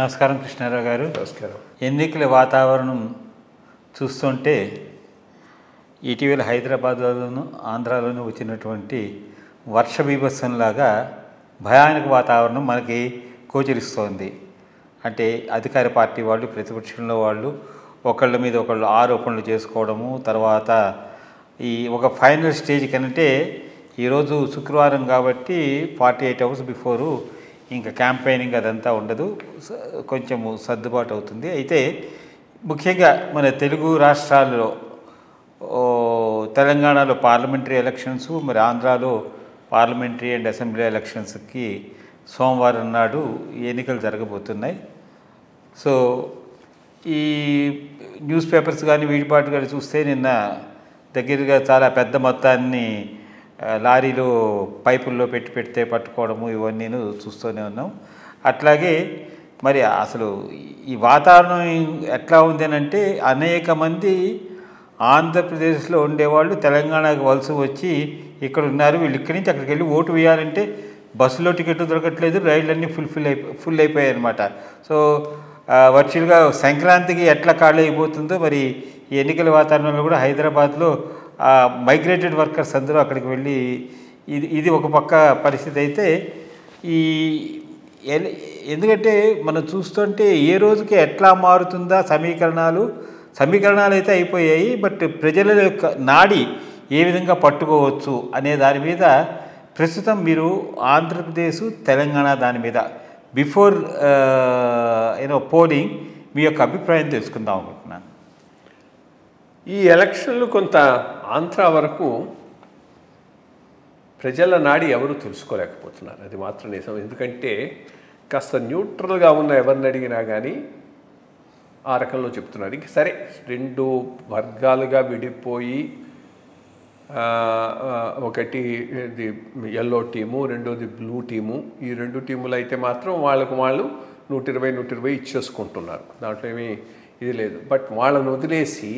నమస్కారం కృష్ణారావు గారు. నమస్కారం. ఎన్నికల వాతావరణం చూస్తుంటే ఇటీవల హైదరాబాద్లోను ఆంధ్రాలోనూ వచ్చినటువంటి వర్ష బీభత్సంలాగా భయానక వాతావరణం మనకి గోచరిస్తోంది. అంటే అధికార పార్టీ వాళ్ళు, ప్రతిపక్షంలో వాళ్ళు ఒకళ్ళ మీద ఒకళ్ళు ఆరోపణలు చేసుకోవడము, తర్వాత ఈ ఒక ఫైనల్ స్టేజ్ కంటే ఈరోజు శుక్రవారం కాబట్టి 48 అవర్స్ బిఫోరు ఇంకా క్యాంపెయినింగ్ అదంతా ఉండదు, కొంచెము సర్దుబాటు అవుతుంది. అయితే ముఖ్యంగా మన తెలుగు రాష్ట్రాల్లో తెలంగాణలో పార్లమెంటరీ ఎలక్షన్స్, మరి ఆంధ్రాలో పార్లమెంటరీ అండ్ అసెంబ్లీ ఎలక్షన్స్కి సోమవారం నాడు ఎన్నికలు జరగబోతున్నాయి. సో ఈ న్యూస్ పేపర్స్ కానీ వీడిపాటు కానీ చూస్తే నిన్న దగ్గరగా చాలా పెద్ద మొత్తాన్ని లారీలో పైపుల్లో పెడితే పట్టుకోవడము ఇవన్నీ చూస్తూనే ఉన్నాం. అట్లాగే మరి అసలు ఈ వాతావరణం ఎట్లా ఉంది అని అంటే, అనేక మంది ఆంధ్రప్రదేశ్లో ఉండేవాళ్ళు తెలంగాణకు వలస వచ్చి ఇక్కడ ఉన్నారు. వీళ్ళు ఇక్కడి నుంచి అక్కడికి వెళ్ళి ఓటు వేయాలంటే బస్సులో టికెట్ దొరకట్లేదు, రైళ్ళన్నీ ఫుల్ అయిపోయాయి అన్నమాట. సో వర్చువల్గా సంక్రాంతికి ఎట్లా ఖాళీ అయిపోతుందో మరి ఈ ఎన్నికల వాతావరణంలో కూడా హైదరాబాద్లో మైగ్రేటెడ్ వర్కర్స్ అందరూ అక్కడికి వెళ్ళి ఇది ఒక పక్క పరిస్థితి. అయితే ఈ ఎందుకంటే మనం చూస్తుంటే ఏ రోజుకి ఎట్లా మారుతుందా సమీకరణాలు అయితే అయిపోయాయి, బట్ ప్రజల యొక్క నాడి ఏ విధంగా పట్టుకోవచ్చు అనే దాని మీద ప్రస్తుతం మీరు ఆంధ్రప్రదేశ్, తెలంగాణ దాని మీద బిఫోర్ పోలింగ్ మీ యొక్క అభిప్రాయం తెలుసుకుందాం అనుకుంటున్నాను. ఈ ఎలక్షన్లు కొంత ఆంధ్ర వరకు ప్రజల నాడి ఎవరు తెలుసుకోలేకపోతున్నారు, అది మాత్రం నిజం. ఎందుకంటే కాస్త న్యూట్రల్గా ఉన్న ఎవరిని అడిగినా కానీ ఆ రకంలో చెప్తున్నారు. ఇంక సరే, రెండు వర్గాలుగా విడిపోయి ఒకటి ఇది ఎల్లో టీము, రెండోది బ్లూ టీము, ఈ రెండు టీములు అయితే మాత్రం వాళ్ళకు వాళ్ళు 120 ఇచ్చేసుకుంటున్నారు. దాంట్లో ఏమీ ఇది లేదు. బట్ వాళ్ళని వదిలేసి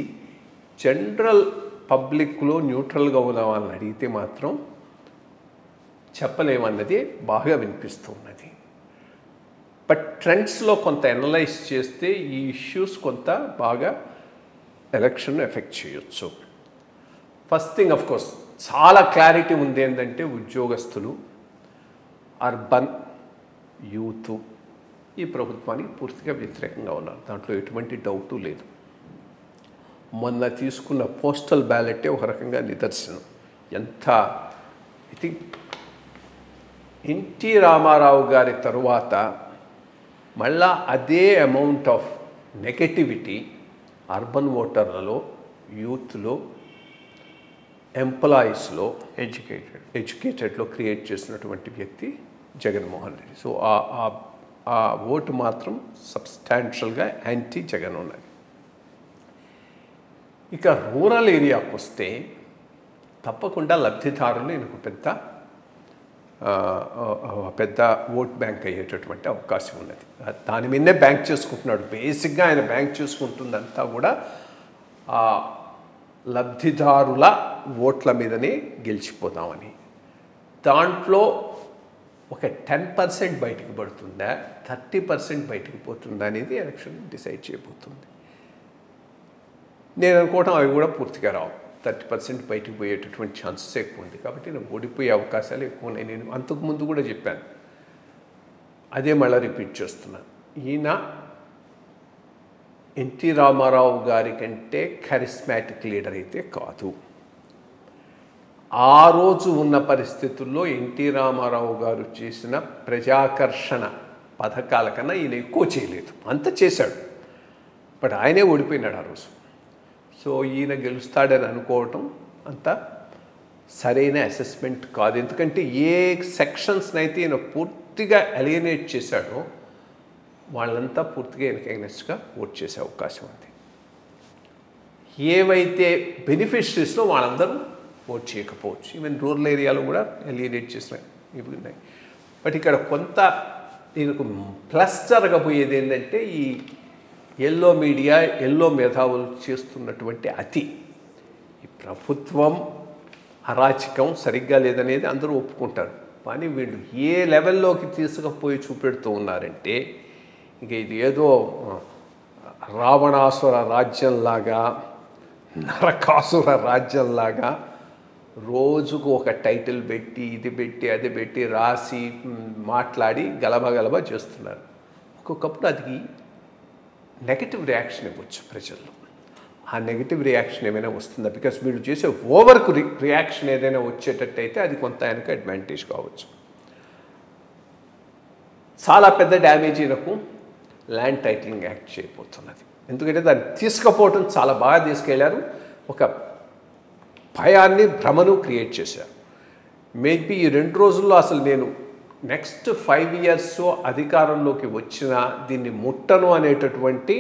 జనరల్ పబ్లిక్లో న్యూట్రల్గా ఉన్న వాళ్ళని అడిగితే మాత్రం చెప్పలేమన్నది బాగా వినిపిస్తున్నది. బట్ ట్రెండ్స్లో కొంత అనలైజ్ చేస్తే ఈ ఇష్యూస్ కొంత బాగా ఎలక్షన్ ఎఫెక్ట్ చేయొచ్చు. ఫస్ట్ థింగ్, ఆఫ్ కోర్స్ చాలా క్లారిటీ ఉంది ఏంటంటే, ఉద్యోగస్తులు, అర్బన్ యూత్ ఈ ప్రభుత్వానికి పూర్తిగా వ్యతిరేకంగా ఉన్నారు. దాంట్లో ఎటువంటి డౌటు లేదు. మొన్న తీసుకున్న పోస్టల్ బ్యాలెటే ఒక రకంగా నిదర్శనం. ఎంత ఐ థింక్ ఎన్టీ రామారావు గారి తరువాత మళ్ళా అదే అమౌంట్ ఆఫ్ నెగటివిటీ అర్బన్ ఓటర్లలో, యూత్లో, ఎంప్లాయీస్లో, ఎడ్యుకేటెడ్లో క్రియేట్ చేసినటువంటి వ్యక్తి జగన్మోహన్ రెడ్డి. సో ఆ ఓటు మాత్రం సబ్స్టాన్షియల్గా యాంటీ జగన్ ఉన్నది. ఇక రూరల్ ఏరియాకు వస్తే తప్పకుండా లబ్ధిదారులు ఈయనకు పెద్ద ఓట్ బ్యాంక్ అయ్యేటటువంటి అవకాశం ఉన్నది. దాని మీదనే బ్యాంక్ చేసుకుంటున్నాడు. బేసిక్గా ఆయన బ్యాంక్ చేసుకుంటుందంతా కూడా లబ్ధిదారుల ఓట్ల మీదనే గెలిచిపోతామని. దాంట్లో ఒక 10% బయటకు పడుతుందా, 30% బయటకు పోతుందా అనేది ఎలక్షన్ డిసైడ్ చేయబోతుంది. నేను అనుకోవటం అవి కూడా పూర్తిగా రావు. 30% బయటకు పోయేటటువంటి ఛాన్సెస్ ఎక్కువ ఉంది. కాబట్టి నేను ఓడిపోయే అవకాశాలు ఎక్కువ ఉన్నాయి. నేను అంతకుముందు కూడా చెప్పాను, అదే మళ్ళీ రిపీట్ చేస్తున్నాను. ఈయన ఎన్టీ రామారావు గారి కంటే కరిస్మాటిక్ లీడర్ అయితే కాదు. ఆ రోజు ఉన్న పరిస్థితుల్లో ఎన్టీ రామారావు గారు చేసిన ప్రజాకర్షణ పథకాల కన్నా ఈయన ఎక్కువ చేయలేదు. అంత చేశాడు, బట్ ఆయనే ఓడిపోయినాడు ఆ రోజు. సో ఈయన గెలుస్తాడని అనుకోవటం అంత సరైన అసెస్మెంట్ కాదు. ఎందుకంటే ఏ సెక్షన్స్ని అయితే ఈయన పూర్తిగా అలియనేట్ చేశాడో వాళ్ళంతా పూర్తిగా ఈయనకి అగెన్స్ట్గా ఓట్ చేసే అవకాశం ఉంది. ఏవైతే బెనిఫిషరీస్లో వాళ్ళందరూ ఓట్ చేయకపోవచ్చు. ఈవెన్ రూరల్ ఏరియాలో కూడా అలియనేట్ చేసిన ఇవి ఉన్నాయి. బట్ ఇక్కడ కొంత దీనికి ప్లస్ జరగబోయేది ఏంటంటే, ఈ ఎల్లో మీడియా, ఎల్లో మేధావులు చేస్తున్నటువంటి ఈ ప్రభుత్వం అరాచకం సరిగ్గా లేదనేది అందరూ ఒప్పుకుంటారు. కానీ వీళ్ళు ఏ లెవెల్లోకి తీసుకుపోయి చూపెడుతూ ఉన్నారంటే, ఇంక ఇది ఏదో రావణాసుర రాజ్యంలాగా నరకాసుర రాజ్యంలాగా రోజుకు ఒక టైటిల్ పెట్టి ఇది పెట్టి అది పెట్టి రాసి మాట్లాడి గలబా చేస్తున్నారు. ఒక్కొక్కప్పుడు అది నెగటివ్ రియాక్షన్ ఇవ్వచ్చు ప్రజల్లో. ఆ నెగటివ్ రియాక్షన్ ఏమైనా వస్తుందా? బికాస్ వీళ్ళు చేసే ఓవర్కు రియాక్షన్ ఏదైనా వచ్చేటట్టయితే అది కొంత ఆయనకు అడ్వాంటేజ్ కావచ్చు. చాలా పెద్ద డ్యామేజీలకు ల్యాండ్ టైటిలింగ్ యాక్ట్ చేయబోతున్నది. ఎందుకంటే దాన్ని తీసుకుపోవటం చాలా బాగా తీసుకెళ్లారు, ఒక భయాన్ని భ్రమను క్రియేట్ చేశారు. మేబీ ఈ 2 రోజుల్లో అసలు నేను నెక్స్ట్ 5 years అధికారంలోకి వచ్చినా దీన్ని ముట్టను అనేటటువంటి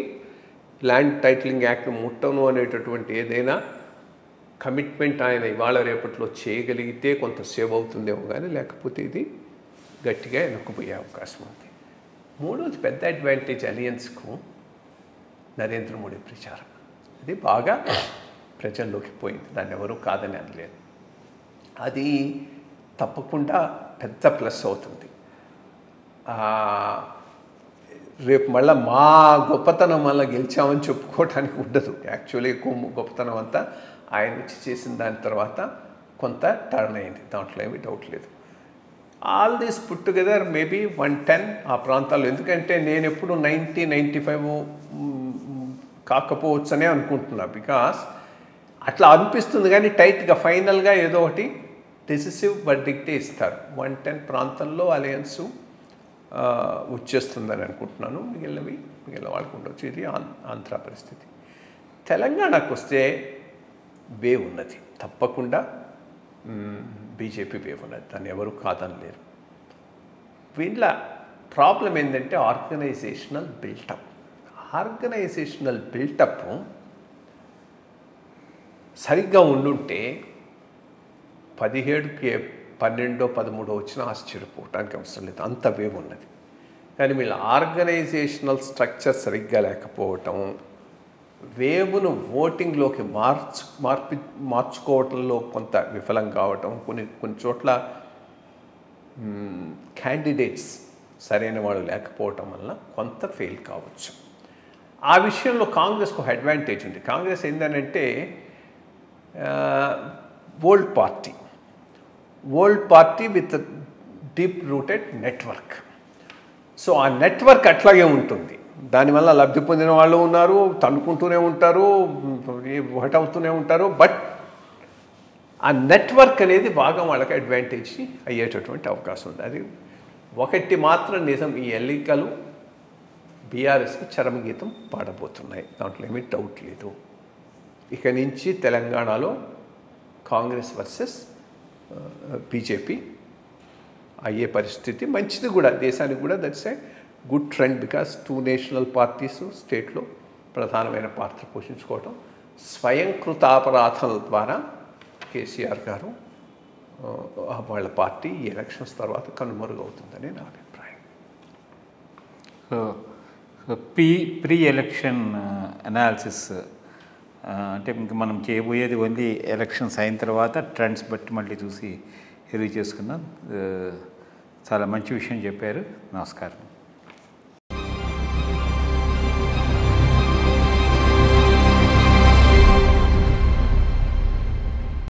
ల్యాండ్ టైటిలింగ్ యాక్ట్ను ముట్టను అనేటటువంటి ఏదైనా కమిట్మెంట్ ఆయన ఇవాళ రేపట్లో చేయగలిగితే కొంత సేవ్ అవుతుందేమో, కానీ లేకపోతే ఇది గట్టిగా వెనక్కిపోయే అవకాశం ఉంది. మూడోది పెద్ద అడ్వాంటేజ్ అలియన్స్కు నరేంద్ర మోడీ ప్రచారం. అది బాగా ప్రజల్లోకి పోయింది, దాన్ని ఎవరూ కాదని అనలేదు. అది తప్పకుండా పెద్ద ప్లస్ అవుతుంది. రేపు మళ్ళీ మా గొప్పతనం వల్ల గెలిచామని చెప్పుకోవటానికి ఉండదు. యాక్చువల్లీ ఎక్కువ గొప్పతనం అంతా ఆయన వచ్చి చేసిన దాని తర్వాత కొంత టర్న్ అయింది, దాంట్లో ఏమీ డౌట్ లేదు. All these put together maybe 110 ఆ ప్రాంతాల్లో. ఎందుకంటే నేను ఎప్పుడు 90-95 కాకపోవచ్చనే అనుకుంటున్నా. బికాస్ అట్లా అనిపిస్తుంది, కానీ టైట్గా ఫైనల్గా ఏదో ఒకటి డెసిసివ్ వర్డిక్టే ఇస్తారు. 110 ప్రాంతంలో అలయన్స్ వచ్చేస్తుందని అనుకుంటున్నాను. మిగిలిన వాళ్ళకు ఉండొచ్చు. ఇది ఆంధ్ర పరిస్థితి. తెలంగాణకు వస్తే వేవ్ ఉన్నది, తప్పకుండా బీజేపీ వేవ్ ఉన్నది, దాన్ని ఎవరు కాదనలేరు. వీళ్ళ ప్రాబ్లం ఏంటంటే ఆర్గనైజేషనల్ బిల్టప్ సరిగ్గా ఉండుంటే 17కి 12, 13 వచ్చినా ఆశ్చర్యపోవటానికి అవసరం లేదు, అంత వేవ్ ఉన్నది. కానీ వీళ్ళ ఆర్గనైజేషనల్ స్ట్రక్చర్ సరిగ్గా లేకపోవటం, వేవ్ను ఓటింగ్లోకి మార్చుకోవటంలో కొంత విఫలం కావటం, కొన్ని చోట్ల క్యాండిడేట్స్ సరైన వాళ్ళు లేకపోవటం వల్ల కొంత ఫెయిల్ కావచ్చు. ఆ విషయంలో కాంగ్రెస్కు ఒక అడ్వాంటేజ్ ఉంది. కాంగ్రెస్ ఏంటంటే old party with deep rooted network. So ఆ నెట్వర్క్ అట్లాగే ఉంటుంది. దానివల్ల లబ్ధి పొందిన వాళ్ళు ఉన్నారు, తన్నుకుంటూనే ఉంటారు, ఒకటవుతూనే ఉంటారు. బట్ ఆ నెట్వర్క్ అనేది బాగా వాళ్ళకి అడ్వాంటేజ్ అయ్యేటటువంటి అవకాశం ఉంది. అది ఒకటి మాత్రం నిజం, ఈ ఎన్నికలు బీఆర్ఎస్కి చరమగీతం పాడబోతున్నాయి, దాంట్లో ఏమీ డౌట్ లేదు. ఇక నుంచి తెలంగాణలో కాంగ్రెస్ వర్సెస్ బీజేపీ అయ్యే పరిస్థితి మంచిది కూడా, దేశానికి కూడా. That's a good trend. Because 2 national parties స్టేట్లో ప్రధానమైన పాత్ర పోషించుకోవటం, స్వయంకృతాపరాధాల ద్వారా కేసీఆర్ గారు వాళ్ళ పార్టీ ఎలక్షన్స్ తర్వాత కనుమరుగవుతుందని నా అభిప్రాయం. సో ప్రీ ఎలక్షన్ అనాలిసిస్ అంటే ఇంక మనం చేయబోయేది ఓన్లీ ఎలక్షన్స్ అయిన తర్వాత ట్రెండ్స్ బట్టి మళ్ళీ చూసి రివ్యూ చేసుకున్నాం. చాలా మంచి విషయం చెప్పారు. నమస్కారం.